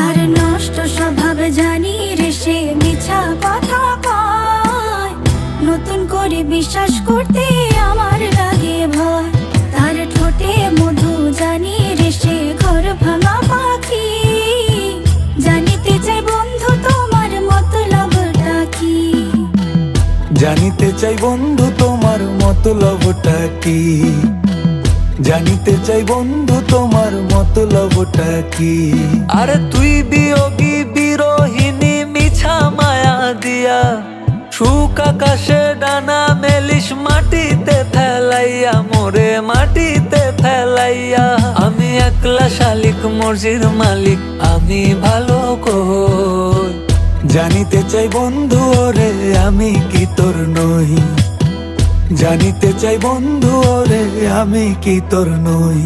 তার নষ্ট স্বভাব জানি রে, সে মিছা কথা কয়। নতুন করে বিশ্বাস করতে আমার লাগে ভয়। তার ঠোঁটে মধু জানি রে, সে ঘর ভাঙা পাখি। জানিতে চাই বন্ধু তোমার মতলবটা কি। জানিতে চাই বন্ধু তোমার মতলবটা কি। জানিতে চাই বন্ধু তোমার মতলবটা কি। আরে তুই বিয়োগী বিরোহিনী মিছা মায়া দিয়া, সুখ আকাশে ডানা মেলিস মাটিতে ফেলাইয়া, মোরে মাটিতে ফেলাইয়া। আমি একলা শালিক মর্জির মালিক, আমি ভালো কই। জানিতে চাই বন্ধু ওরে আমি কি তোর নই। জানিতে চাই বন্ধু ওরে আমি কি তোর নই।